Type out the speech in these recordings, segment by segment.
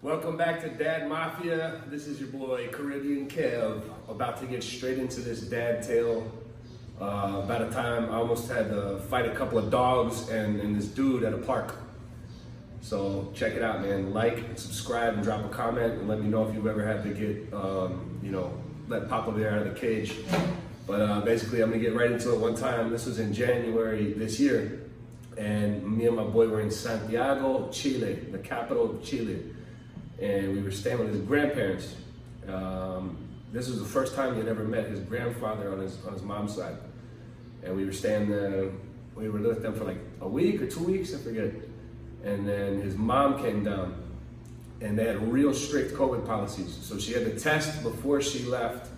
Welcome back to Dad Mafia. This is your boy Caribbean Kev, about to get straight into this dad tale. About a time I almost had to fight a couple of dogs and this dude at a park. So check it out, man. Like and subscribe and drop a comment and let me know if you've ever had to get, let Papa Bear out of the cage. But basically, I'm gonna get right into it one time. This was in January this year, and me and my boy were in Santiago, Chile, the capital of Chile. And we were staying with his grandparents. This was the first time he had ever met his grandfather on his mom's side. And we were staying there, we were with them for like a week or 2 weeks, I forget. And then his mom came down, and they had real strict COVID policies. So she had to test before she left,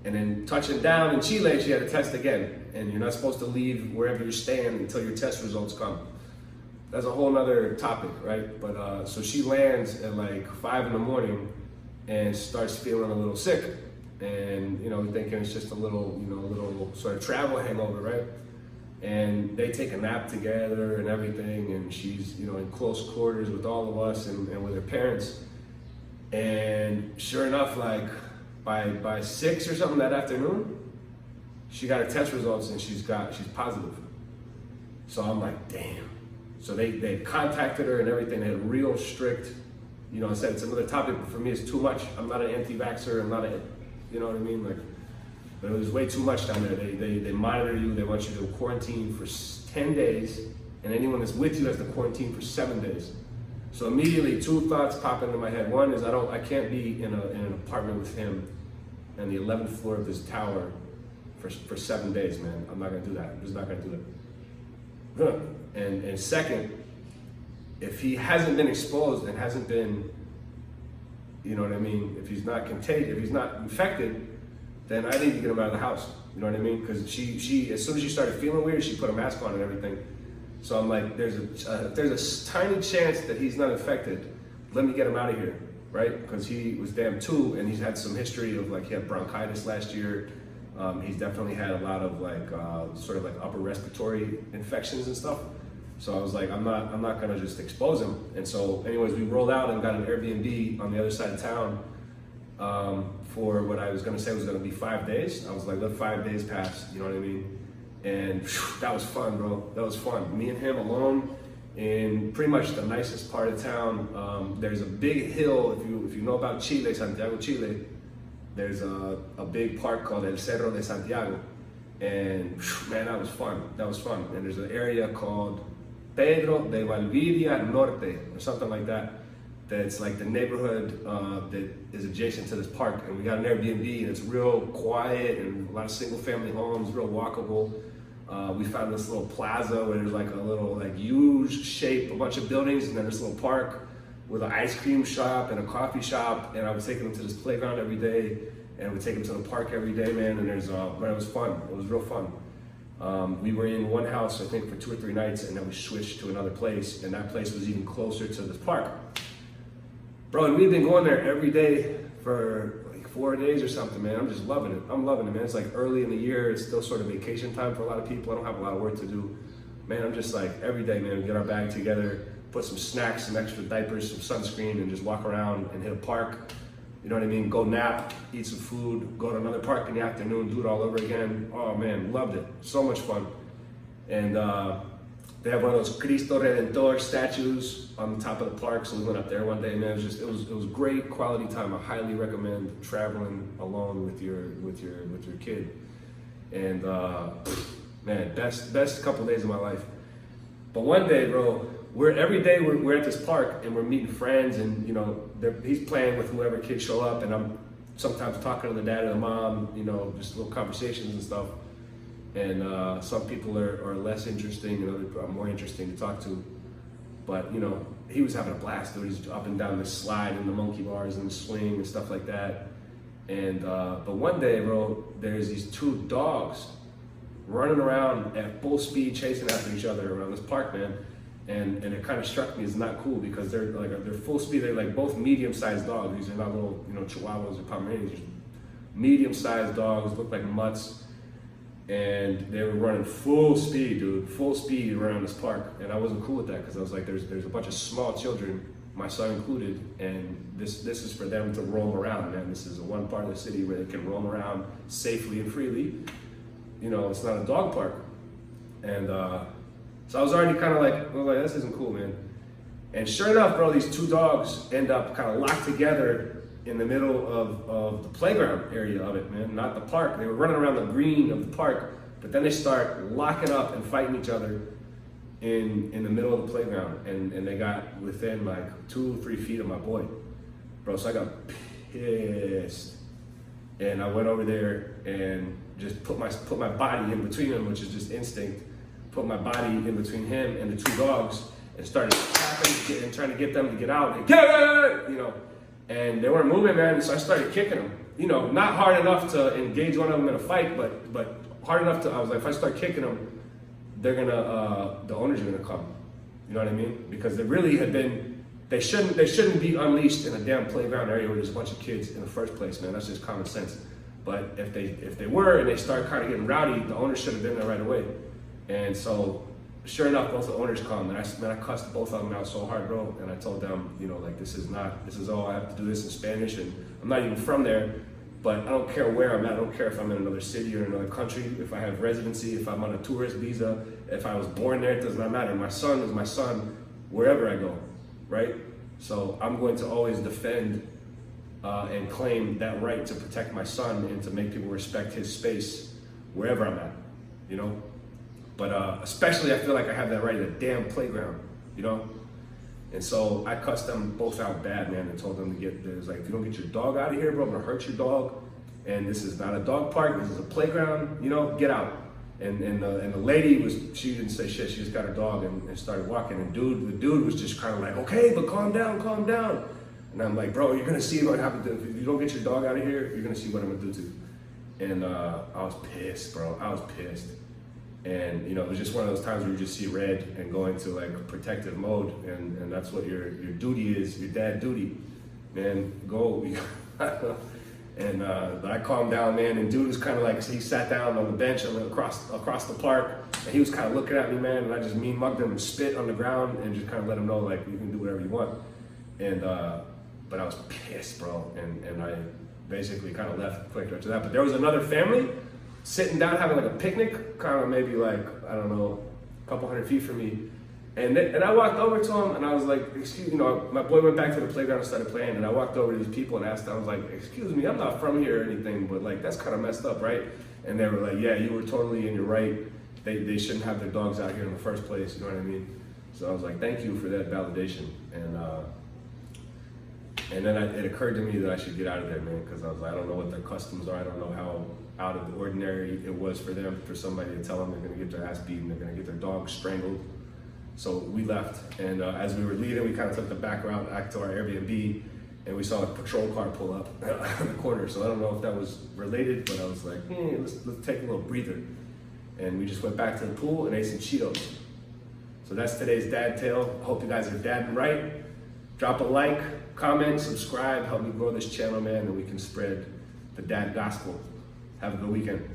and then touching down in Chile, she had to test again. And you're not supposed to leave wherever you're staying until your test results come. That's a whole nother topic, right? But so she lands at like 5 in the morning and starts feeling a little sick. And, thinking it's just a little sort of travel hangover, right? And they take a nap together and everything. And she's, in close quarters with all of us and with her parents. And sure enough, like by 6 or something that afternoon, she got her test results and she's positive. So I'm like, damn. So they contacted her and everything. They had real strict, I said it's another topic, but for me it's too much. I'm not an anti-vaxxer. I'm not you know what I mean? But it was way too much down there. They monitor you. They want you to quarantine for 10 days, and anyone that's with you has to quarantine for 7 days. So immediately 2 thoughts pop into my head. One is I can't be in an apartment with him on the 11th floor of this tower for 7 days, man. I'm not gonna do that. I'm just not gonna do that. And second, if he hasn't been exposed and hasn't been, if he's not contagious, if he's not infected, then I need to get him out of the house. You know what I mean? Because she as soon as she started feeling weird, she put a mask on and everything. So I'm like, there's a tiny chance that he's not infected. Let me get him out of here, right? Because he was damn too, and he's had some history of he had bronchitis last year. He's definitely had a lot of sort of upper respiratory infections and stuff. So I was like, I'm not gonna just expose him. And so anyways, we rolled out and got an Airbnb on the other side of town for what I was gonna say was gonna be 5 days. I was like, let 5 days pass, you know what I mean? And that was fun, bro. That was fun. Me and him alone in pretty much the nicest part of town. There's a big hill, if you know about Chile, Santiago, Chile, there's a big park called El Cerro de Santiago. And man, that was fun. That was fun. And there's an area called Pedro de Valdivia Norte or something like that. That's like the neighborhood that is adjacent to this park. And we got an Airbnb and it's real quiet and a lot of single family homes, real walkable. We found this little plaza where there's a little huge shape, a bunch of buildings, and then this little park with an ice cream shop and a coffee shop. And I would take them to this playground every day, and I would take them to the park every day, man. And it was fun. It was real fun. We were in one house, I think, for 2 or 3 nights, and then we switched to another place, and that place was even closer to this park. Bro, and we've been going there every day for 4 days or something, man. I'm just loving it. I'm loving it, man. It's early in the year. It's still sort of vacation time for a lot of people. I don't have a lot of work to do. Man, I'm just every day, man, we get our bag together, put some snacks, some extra diapers, some sunscreen, and just walk around and hit a park. You know what I mean? Go nap, eat some food, go to another park in the afternoon, do it all over again. Oh man, loved it. So much fun. And they have one of those Cristo Redentor statues on the top of the park, so we went up there one day, man. It was great quality time. I highly recommend traveling alone with your kid. And man, best couple days of my life. But one day, bro, every day we're at this park and we're meeting friends, and he's playing with whoever kids show up, and I'm sometimes talking to the dad or the mom, just little conversations and stuff. And some people are less interesting and other people are more interesting to talk to. But he was having a blast, dude. He's up and down this slide and the monkey bars and the swing and stuff like that. And but one day, bro, there's these 2 dogs running around at full speed chasing after each other around this park, man. And it kind of struck me as not cool because they're full speed. They're both medium-sized dogs. These are not little Chihuahuas or Pomeranians. Medium-sized dogs, look like mutts. And they were running full speed, dude, full speed around this park. And I wasn't cool with that because I was like, there's a bunch of small children, my son included, and this is for them to roam around, man. This is the one part of the city where they can roam around safely and freely. You know, it's not a dog park. And so I was already kind of like, this isn't cool, man. And sure enough, bro, these two dogs end up kind of locked together in the middle of the playground area of it, man, not the park. They were running around the green of the park, but then they start locking up and fighting each other in the middle of the playground. And they got within like 2 or 3 feet of my boy, bro. So I got pissed. And I went over there and just put my body in between them, which is just instinct. Put my body in between him and the two dogs and started tapping and trying to get them to get out. And get out, you know. And they weren't moving, man. So I started kicking them. You know, not hard enough to engage one of them in a fight, but hard enough to. I was like, if I start kicking them, they're gonna. The owners are gonna come. You know what I mean? Because they really had been. They shouldn't be unleashed in a damn playground area where there's a bunch of kids in the first place, man. That's just common sense. But if they were and they start kind of getting rowdy, the owners should have been there right away. And so, sure enough, both the owners come, and I cussed both of them out so hard, bro. And I told them, you know, like this is all I have to do this in Spanish, and I'm not even from there, but I don't care where I'm at. I don't care if I'm in another city or another country, if I have residency, if I'm on a tourist visa, if I was born there, it does not matter. My son is my son wherever I go, right? So I'm going to always defend and claim that right to protect my son and to make people respect his space wherever I'm at, you know? But especially I feel like I have that right at a damn playground, you know? And so I cussed them both out bad, man, and told them to get, it was like, if you don't get your dog out of here, bro, I'm gonna hurt your dog. And this is not a dog park, this is a playground, you know, get out. And the lady she didn't say shit, she just got her dog and started walking. And the dude was just kind of like, okay, but calm down. And I'm like, bro, you're gonna see what happens if you don't get your dog out of here, you're gonna see what I'm gonna do to you. And I was pissed, bro, I was pissed. And you know, it was just one of those times where you just see red and go into like protective mode, and that's what your duty is, your dad duty, man. Go. And I calmed down, man. And dude was kind of like, he sat down on the bench across the park, and he was kind of looking at me, man. And I just mean mugged him and spit on the ground and just kind of let him know like you can do whatever you want. And but I was pissed, bro. And I basically kind of left quick after that. But there was another family sitting down having like a picnic, kind of maybe like, I don't know, a couple hundred feet from me. And I walked over to him and I was like, excuse me, you know, my boy went back to the playground and started playing, and I walked over to these people and asked them, I was like, excuse me, I'm not from here or anything, but like, that's kind of messed up, right? And they were like, yeah, you were totally in your right. They shouldn't have their dogs out here in the first place, you know what I mean? So I was like, thank you for that validation. And then it occurred to me that I should get out of there, man, because I was like, I don't know what their customs are. I don't know how out of the ordinary it was for them, for somebody to tell them they're gonna get their ass beaten, they're gonna get their dog strangled. So we left, and as we were leaving, we kind of took the back route back to our Airbnb, and we saw a patrol car pull up on the corner. So I don't know if that was related, but I was like, let's take a little breather. And we just went back to the pool and ate some Cheetos. So that's today's dad tale. I hope you guys are dadding right. Drop a like, comment, subscribe, help me grow this channel, man, and we can spread the dad gospel. Have a good weekend.